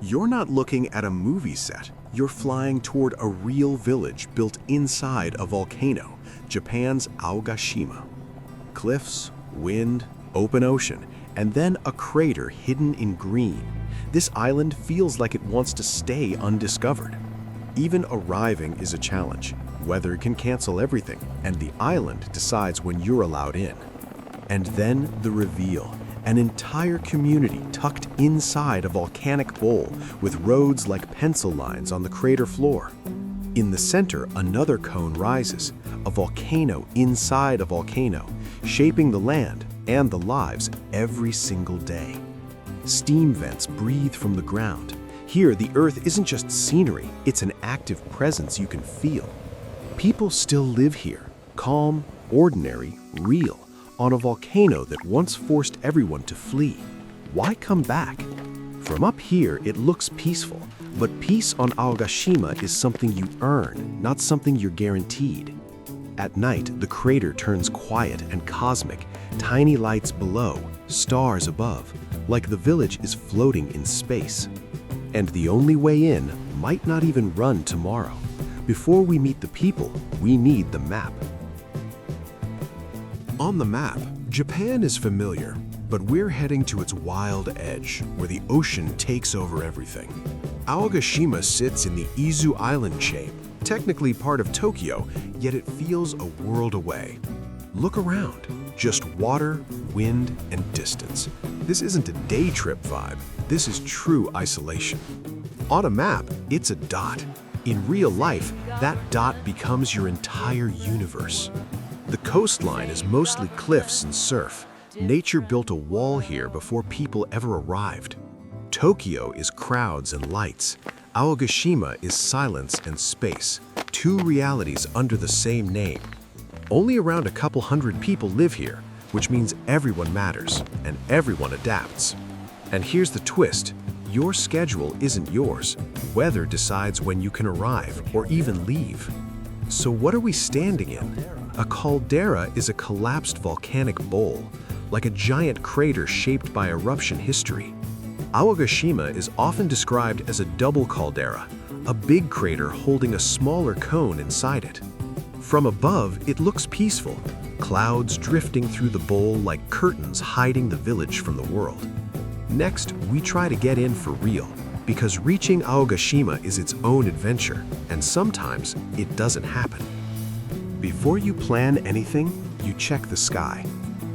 You're not looking at a movie set. You're flying toward a real village built inside a volcano, Japan's Aogashima. Cliffs, wind, open ocean, and then a crater hidden in green. This island feels like it wants to stay undiscovered. Even arriving is a challenge. Weather can cancel everything, and the island decides when you're allowed in. And then the reveal. An entire community tucked inside a volcanic bowl with roads like pencil lines on the crater floor. In the center, another cone rises, a volcano inside a volcano, shaping the land and the lives every single day. Steam vents breathe from the ground. Here, the Earth isn't just scenery, it's an active presence you can feel. People still live here, calm, ordinary, real, on a volcano that once forced everyone to flee. Why come back? From up here, it looks peaceful, but peace on Aogashima is something you earn, not something you're guaranteed. At night, the crater turns quiet and cosmic, tiny lights below, stars above, like the village is floating in space. And the only way in might not even run tomorrow. Before we meet the people, we need the map. On the map, Japan is familiar, but we're heading to its wild edge, where the ocean takes over everything. Aogashima sits in the Izu Island chain, technically part of Tokyo, yet it feels a world away. Look around, just water, wind, and distance. This isn't a day trip vibe, this is true isolation. On a map, it's a dot. In real life, that dot becomes your entire universe. The coastline is mostly cliffs and surf. Nature built a wall here before people ever arrived. Tokyo is crowds and lights. Aogashima is silence and space, two realities under the same name. Only around a couple hundred people live here, which means everyone matters and everyone adapts. And here's the twist. Your schedule isn't yours. Weather decides when you can arrive or even leave. So what are we standing in? A caldera is a collapsed volcanic bowl, like a giant crater shaped by eruption history. Aogashima is often described as a double caldera, a big crater holding a smaller cone inside it. From above, it looks peaceful, clouds drifting through the bowl like curtains hiding the village from the world. Next, we try to get in for real, because reaching Aogashima is its own adventure, and sometimes it doesn't happen. Before you plan anything, you check the sky.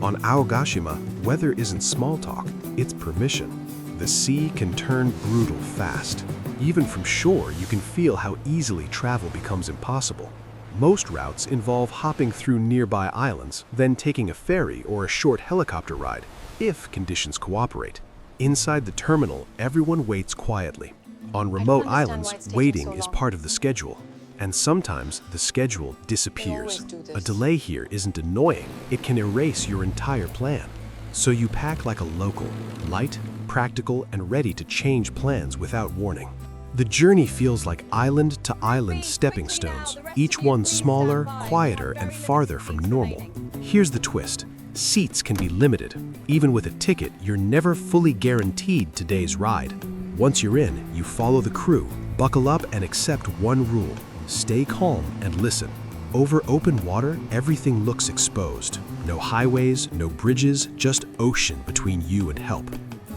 On Aogashima, weather isn't small talk, it's permission. The sea can turn brutal fast. Even from shore, you can feel how easily travel becomes impossible. Most routes involve hopping through nearby islands, then taking a ferry or a short helicopter ride, if conditions cooperate. Inside the terminal, everyone waits quietly. On remote islands, waiting is part of the schedule. And sometimes the schedule disappears. A delay here isn't annoying, it can erase your entire plan. So you pack like a local, light, practical, and ready to change plans without warning. The journey feels like island to island stepping stones, each one smaller, quieter, and farther from normal. Here's the twist. Seats can be limited. Even with a ticket, you're never fully guaranteed today's ride. Once you're in, you follow the crew, buckle up, and accept one rule. Stay calm and listen. Over open water, everything looks exposed. No highways, no bridges, just ocean between you and help.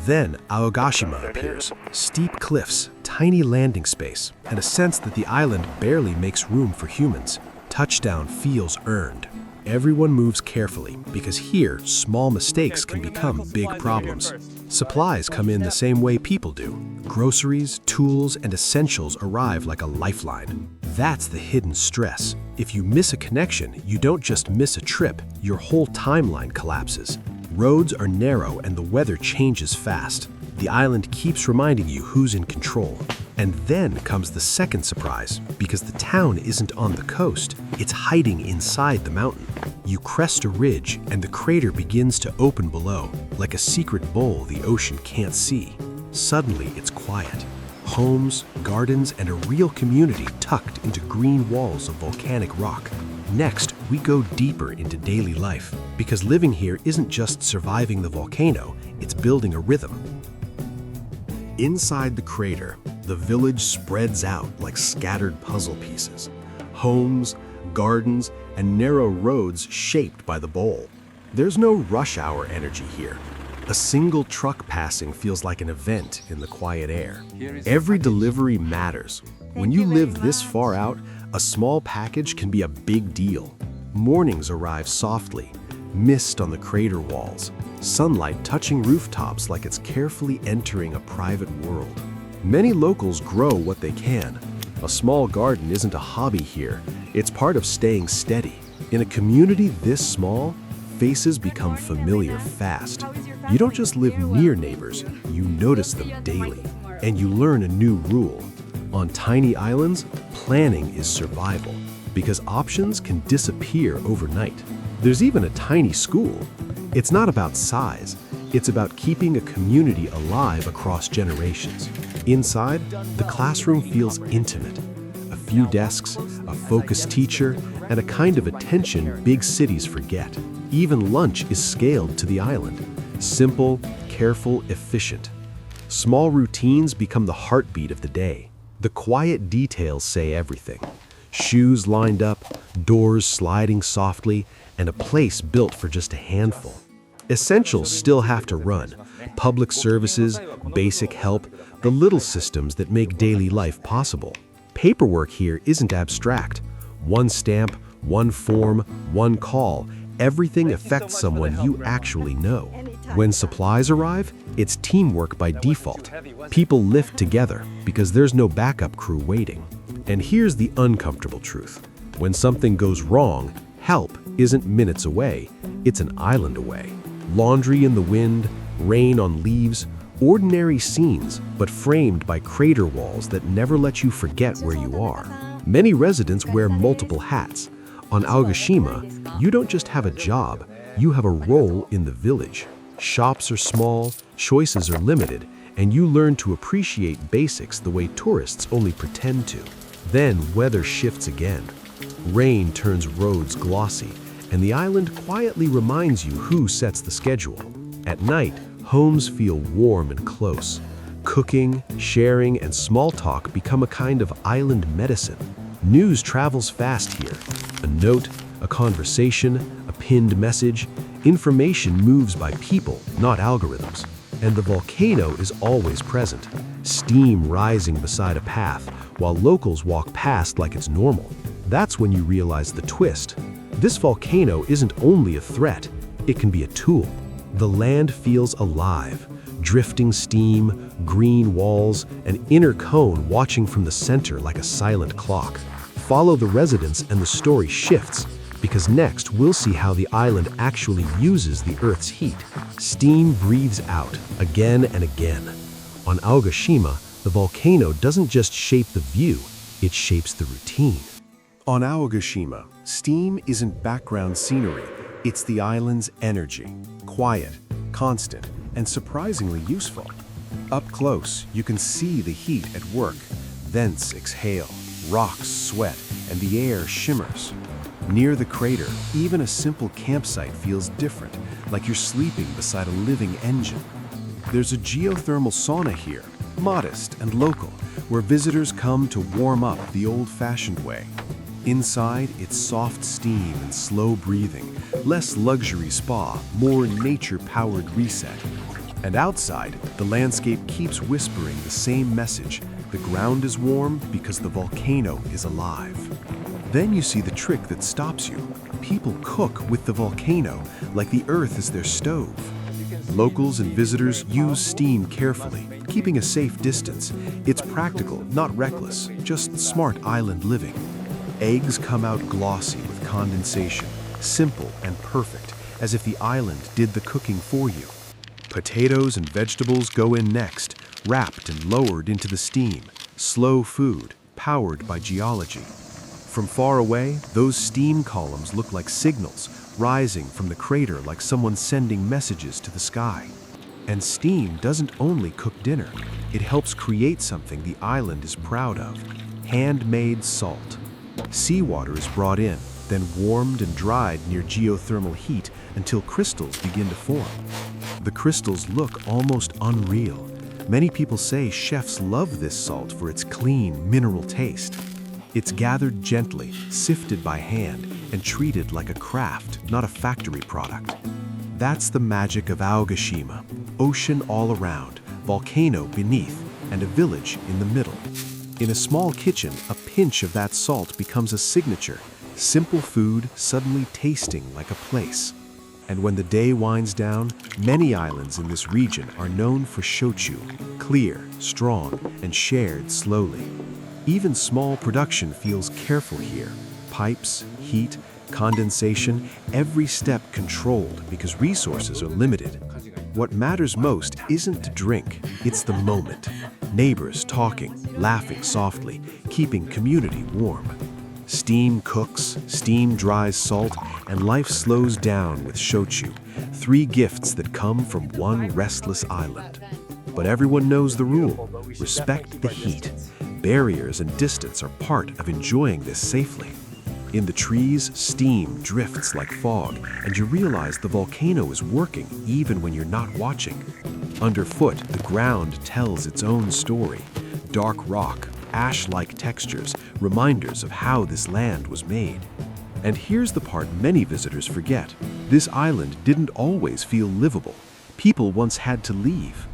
Then Aogashima appears. Steep cliffs, tiny landing space, and a sense that the island barely makes room for humans. Touchdown feels earned. Everyone moves carefully, because here, small mistakes can become big problems. Supplies come in the same way people do. Groceries, tools, and essentials arrive like a lifeline. That's the hidden stress. If you miss a connection, you don't just miss a trip, your whole timeline collapses. Roads are narrow and the weather changes fast. The island keeps reminding you who's in control. And then comes the second surprise, because the town isn't on the coast, it's hiding inside the mountain. You crest a ridge and the crater begins to open below, like a secret bowl the ocean can't see. Suddenly it's quiet. Homes, gardens, and a real community tucked into green walls of volcanic rock. Next, we go deeper into daily life, because living here isn't just surviving the volcano, it's building a rhythm. Inside the crater, the village spreads out like scattered puzzle pieces. Homes, gardens, and narrow roads shaped by the bowl. There's no rush hour energy here. A single truck passing feels like an event in the quiet air. Every delivery matters. When you live this far out, a small package can be a big deal. Mornings arrive softly, mist on the crater walls, sunlight touching rooftops like it's carefully entering a private world. Many locals grow what they can. A small garden isn't a hobby here, it's part of staying steady. In a community this small, faces become familiar fast. You don't just live near neighbors, you notice them daily. And you learn a new rule. On tiny islands, planning is survival, because options can disappear overnight. There's even a tiny school. It's not about size, it's about keeping a community alive across generations. Inside, the classroom feels intimate. A few desks, a focused teacher, and a kind of attention big cities forget. Even lunch is scaled to the island. Simple, careful, efficient. Small routines become the heartbeat of the day. The quiet details say everything. Shoes lined up, doors sliding softly, and a place built for just a handful. Essentials still have to run. Public services, basic help, the little systems that make daily life possible. Paperwork here isn't abstract. One stamp, one form, one call, everything affects someone you actually know. When supplies arrive, it's teamwork by default. People lift together because there's no backup crew waiting. And here's the uncomfortable truth. When something goes wrong, help isn't minutes away, it's an island away. Laundry in the wind, rain on leaves, ordinary scenes, but framed by crater walls that never let you forget where you are. Many residents wear multiple hats. On Aogashima, you don't just have a job, you have a role in the village. Shops are small, choices are limited, and you learn to appreciate basics the way tourists only pretend to. Then weather shifts again. Rain turns roads glossy, and the island quietly reminds you who sets the schedule. At night, homes feel warm and close. Cooking, sharing, and small talk become a kind of island medicine. News travels fast here. A note, a conversation, a pinned message. Information moves by people, not algorithms. And the volcano is always present. Steam rising beside a path, while locals walk past like it's normal. That's when you realize the twist. This volcano isn't only a threat, it can be a tool. The land feels alive. Drifting steam, green walls, an inner cone watching from the center like a silent clock. Follow the residents and the story shifts, because next we'll see how the island actually uses the Earth's heat. Steam breathes out again and again. On Aogashima, the volcano doesn't just shape the view, it shapes the routine. On Aogashima, steam isn't background scenery, it's the island's energy. Quiet, constant, and surprisingly useful. Up close, you can see the heat at work. Vents exhale, rocks sweat, and the air shimmers. Near the crater, even a simple campsite feels different, like you're sleeping beside a living engine. There's a geothermal sauna here, modest and local, where visitors come to warm up the old-fashioned way. Inside, it's soft steam and slow breathing, less luxury spa, more nature-powered reset. And outside, the landscape keeps whispering the same message. The ground is warm because the volcano is alive. Then you see the trick that stops you. People cook with the volcano, like the earth is their stove. Locals and visitors use steam carefully, keeping a safe distance. It's practical, not reckless, just smart island living. Eggs come out glossy with condensation, simple and perfect, as if the island did the cooking for you. Potatoes and vegetables go in next, wrapped and lowered into the steam. Slow food, powered by geology. From far away, those steam columns look like signals, rising from the crater like someone sending messages to the sky. And steam doesn't only cook dinner, it helps create something the island is proud of: handmade salt. Seawater is brought in, then warmed and dried near geothermal heat until crystals begin to form. The crystals look almost unreal, Many people say chefs love this salt for its clean, mineral taste. It's gathered gently, sifted by hand, and treated like a craft, not a factory product. That's the magic of Aogashima. Ocean all around, volcano beneath, and a village in the middle. In a small kitchen, a pinch of that salt becomes a signature. Simple food suddenly tasting like a place. And when the day winds down, many islands in this region are known for shochu, clear, strong, and shared slowly. Even small production feels careful here. Pipes, heat, condensation, every step controlled because resources are limited. What matters most isn't to drink, it's the moment. Neighbors talking, laughing softly, keeping community warm. Steam cooks, steam dries salt, and life slows down with shochu, three gifts that come from one restless island. But everyone knows the rule: respect the heat. Barriers and distance are part of enjoying this safely. In the trees, steam drifts like fog, and you realize the volcano is working even when you're not watching. Underfoot, the ground tells its own story. Dark rock, ash-like textures, reminders of how this land was made. And here's the part many visitors forget. This island didn't always feel livable. People once had to leave.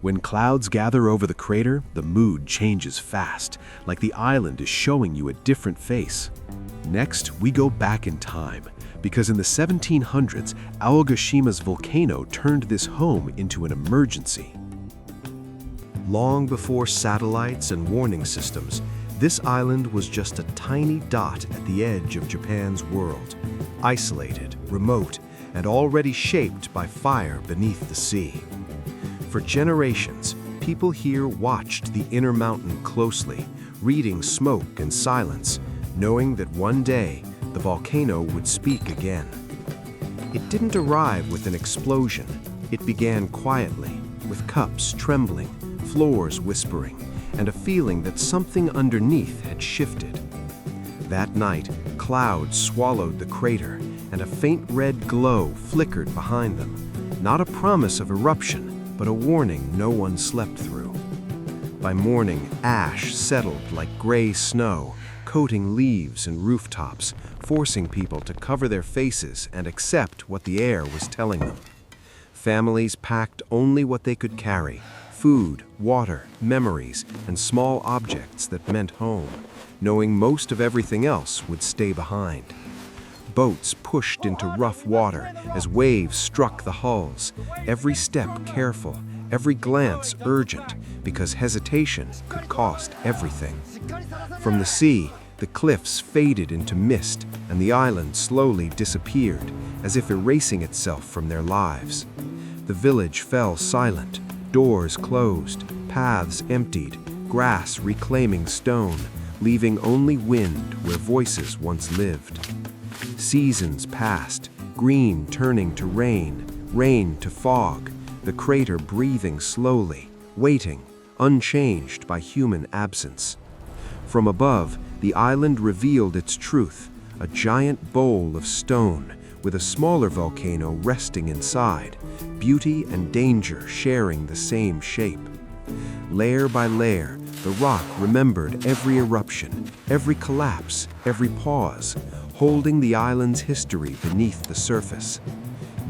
When clouds gather over the crater, the mood changes fast, like the island is showing you a different face. Next, we go back in time, because in the 1700s, Aogashima's volcano turned this home into an emergency. Long before satellites and warning systems, this island was just a tiny dot at the edge of Japan's world, isolated, remote, and already shaped by fire beneath the sea. For generations, people here watched the inner mountain closely, reading smoke and silence, knowing that one day the volcano would speak again. It didn't arrive with an explosion. It began quietly, with cups trembling, floors whispering, and a feeling that something underneath had shifted. That night, clouds swallowed the crater, and a faint red glow flickered behind them. Not a promise of eruption, but a warning no one slept through. By morning, ash settled like gray snow, coating leaves and rooftops, forcing people to cover their faces and accept what the air was telling them. Families packed only what they could carry: food, water, memories, and small objects that meant home, knowing most of everything else would stay behind. Boats pushed into rough water as waves struck the hulls, every step careful, every glance urgent, because hesitation could cost everything. From the sea, the cliffs faded into mist, and the island slowly disappeared, as if erasing itself from their lives. The village fell silent, doors closed, paths emptied, grass reclaiming stone, leaving only wind where voices once lived. Seasons passed, green turning to rain, rain to fog, the crater breathing slowly, waiting, unchanged by human absence. From above, the island revealed its truth, a giant bowl of stone with a smaller volcano resting inside, beauty and danger sharing the same shape. Layer by layer, the rock remembered every eruption, every collapse, every pause, holding the island's history beneath the surface.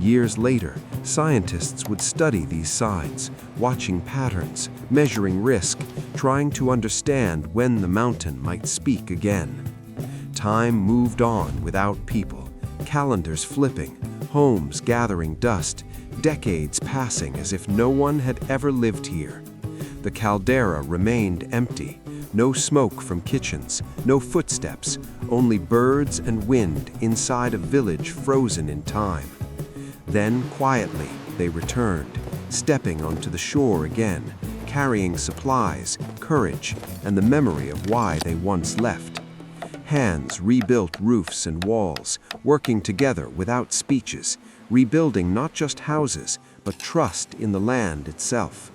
Years later, scientists would study these signs, watching patterns, measuring risk, trying to understand when the mountain might speak again. Time moved on without people, calendars flipping, homes gathering dust, decades passing as if no one had ever lived here. The caldera remained empty, no smoke from kitchens, no footsteps, only birds and wind inside a village frozen in time. Then, quietly, they returned, stepping onto the shore again, carrying supplies, courage, and the memory of why they once left. Hands rebuilt roofs and walls, working together without speeches, rebuilding not just houses, but trust in the land itself.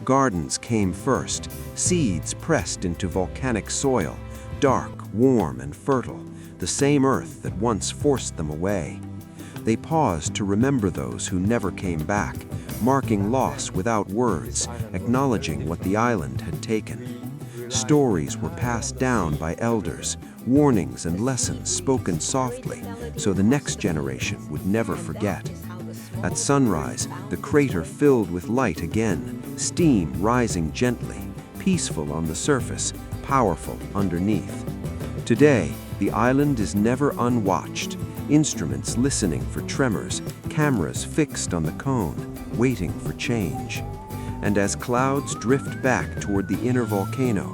Gardens came first, seeds pressed into volcanic soil, dark, warm, and fertile, the same earth that once forced them away. They paused to remember those who never came back, marking loss without words, acknowledging what the island had taken. Stories were passed down by elders, warnings and lessons spoken softly, so the next generation would never forget. At sunrise, the crater filled with light again, steam rising gently, peaceful on the surface, powerful underneath. Today, the island is never unwatched, instruments listening for tremors, cameras fixed on the cone, waiting for change. And as clouds drift back toward the inner volcano,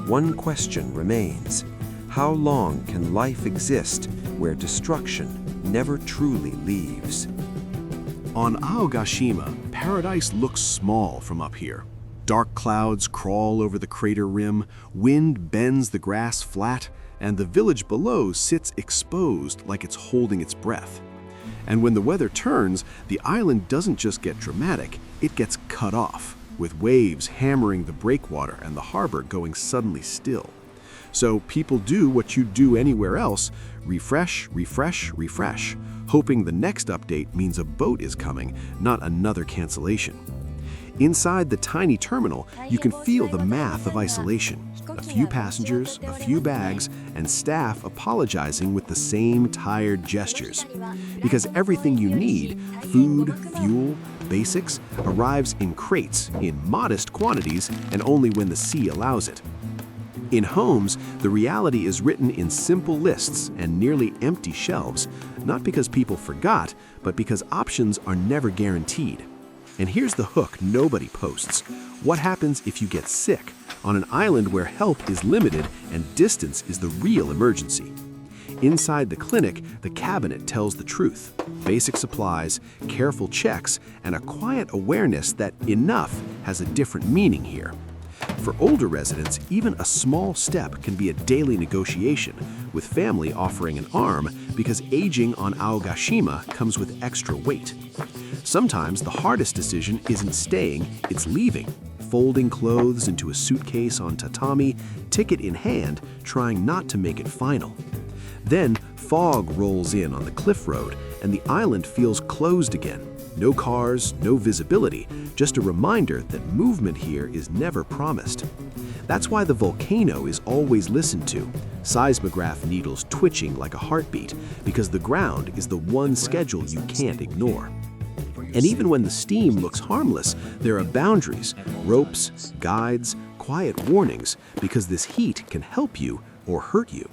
one question remains: how long can life exist where destruction never truly leaves? On Aogashima, paradise looks small from up here. Dark clouds crawl over the crater rim, wind bends the grass flat, and the village below sits exposed like it's holding its breath. And when the weather turns, the island doesn't just get dramatic, it gets cut off, with waves hammering the breakwater and the harbor going suddenly still. So people do what you do anywhere else: refresh, refresh, refresh, hoping the next update means a boat is coming, not another cancellation. Inside the tiny terminal, you can feel the math of isolation. A few passengers, a few bags, and staff apologizing with the same tired gestures. Because everything you need, food, fuel, basics, arrives in crates, in modest quantities, and only when the sea allows it. In homes, the reality is written in simple lists and nearly empty shelves, not because people forgot, but because options are never guaranteed. And here's the hook nobody posts: what happens if you get sick on an island where help is limited and distance is the real emergency? Inside the clinic, the cabinet tells the truth: basic supplies, careful checks, and a quiet awareness that enough has a different meaning here. For older residents, even a small step can be a daily negotiation, with family offering an arm because aging on Aogashima comes with extra weight. Sometimes the hardest decision isn't staying, it's leaving. Folding clothes into a suitcase on tatami, ticket in hand, trying not to make it final. Then fog rolls in on the cliff road, and the island feels closed again. No cars, no visibility, just a reminder that movement here is never promised. That's why the volcano is always listened to, seismograph needles twitching like a heartbeat, because the ground is the one schedule you can't ignore. And even when the steam looks harmless, there are boundaries, ropes, guides, quiet warnings, because this heat can help you or hurt you.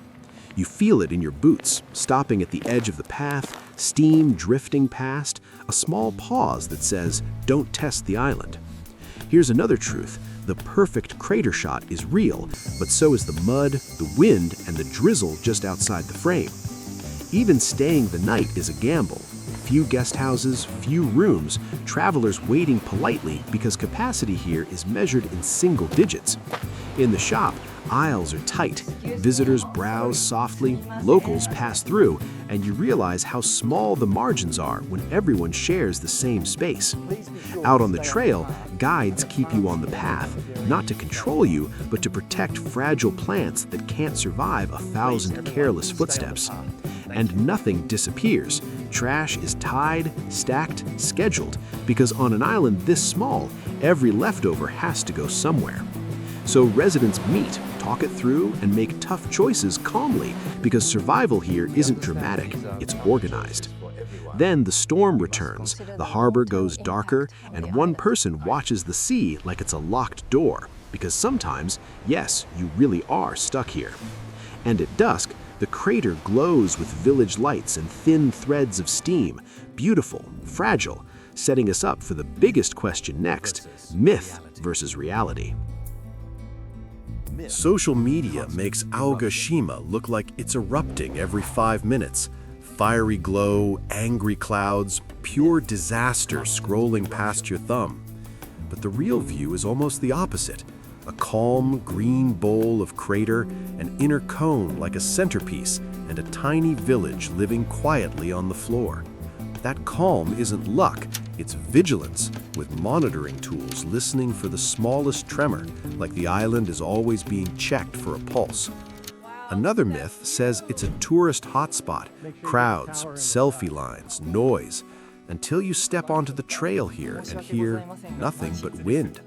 You feel it in your boots, stopping at the edge of the path, steam drifting past, a small pause that says, "Don't test the island." Here's another truth: the perfect crater shot is real, but so is the mud, the wind, and the drizzle just outside the frame. Even staying the night is a gamble. Few guest houses, few rooms, travelers waiting politely because capacity here is measured in single digits. In the shop, aisles are tight, visitors browse softly, locals pass through, and you realize how small the margins are when everyone shares the same space. Out on the trail, guides keep you on the path, not to control you, but to protect fragile plants that can't survive 1,000 careless footsteps. And nothing disappears. Trash is tied, stacked, scheduled, because on an island this small, every leftover has to go somewhere. So residents meet, talk it through, and make tough choices calmly, because survival here isn't dramatic, it's organized. Then the storm returns, the harbor goes darker, and one person watches the sea like it's a locked door, because sometimes, yes, you really are stuck here. And at dusk, the crater glows with village lights and thin threads of steam, beautiful, fragile, setting us up for the biggest question next: myth versus reality. Social media makes Aogashima look like it's erupting every 5 minutes. Fiery glow, angry clouds, pure disaster scrolling past your thumb. But the real view is almost the opposite. A calm, green bowl of crater, an inner cone like a centerpiece, and a tiny village living quietly on the floor. That calm isn't luck, it's vigilance, with monitoring tools listening for the smallest tremor, like the island is always being checked for a pulse. Another myth says it's a tourist hotspot: crowds, selfie lines, noise. until you step onto the trail here and hear nothing but wind.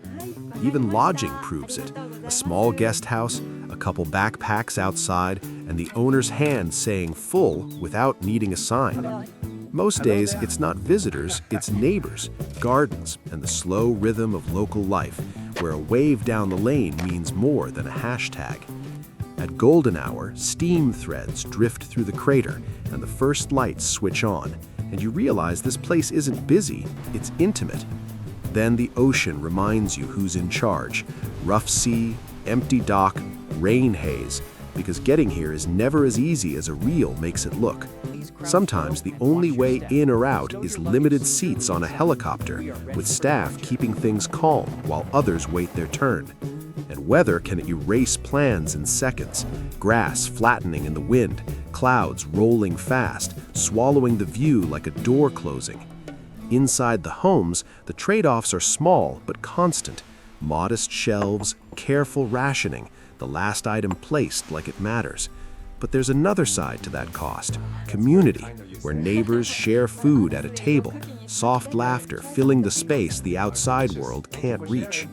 Even lodging proves it. A small guest house, a couple backpacks outside, and the owner's hand saying full without needing a sign. Most days, it's not visitors, it's neighbors, gardens, and the slow rhythm of local life, where a wave down the lane means more than a hashtag. At golden hour, steam threads drift through the crater, and the first lights switch on, and you realize this place isn't busy, it's intimate. Then the ocean reminds you who's in charge. Rough sea, empty dock, rain haze, because getting here is never as easy as a reel makes it look. Sometimes the only way in or out is limited seats on a helicopter, with staff keeping things calm while others wait their turn. And weather can erase plans in seconds. Grass flattening in the wind, clouds rolling fast, swallowing the view like a door closing. Inside the homes, the trade-offs are small but constant. Modest shelves, careful rationing, the last item placed like it matters. But there's another side to that cost. Community, where neighbors share food at a table, soft laughter filling the space the outside world can't reach.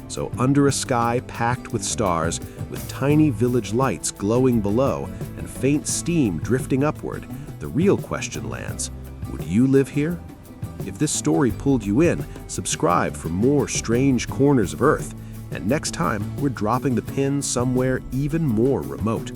So under a sky packed with stars, with tiny village lights glowing below and faint steam drifting upward, the real question lands: would you live here? If this story pulled you in, subscribe for more strange corners of Earth. And next time, we're dropping the pin somewhere even more remote.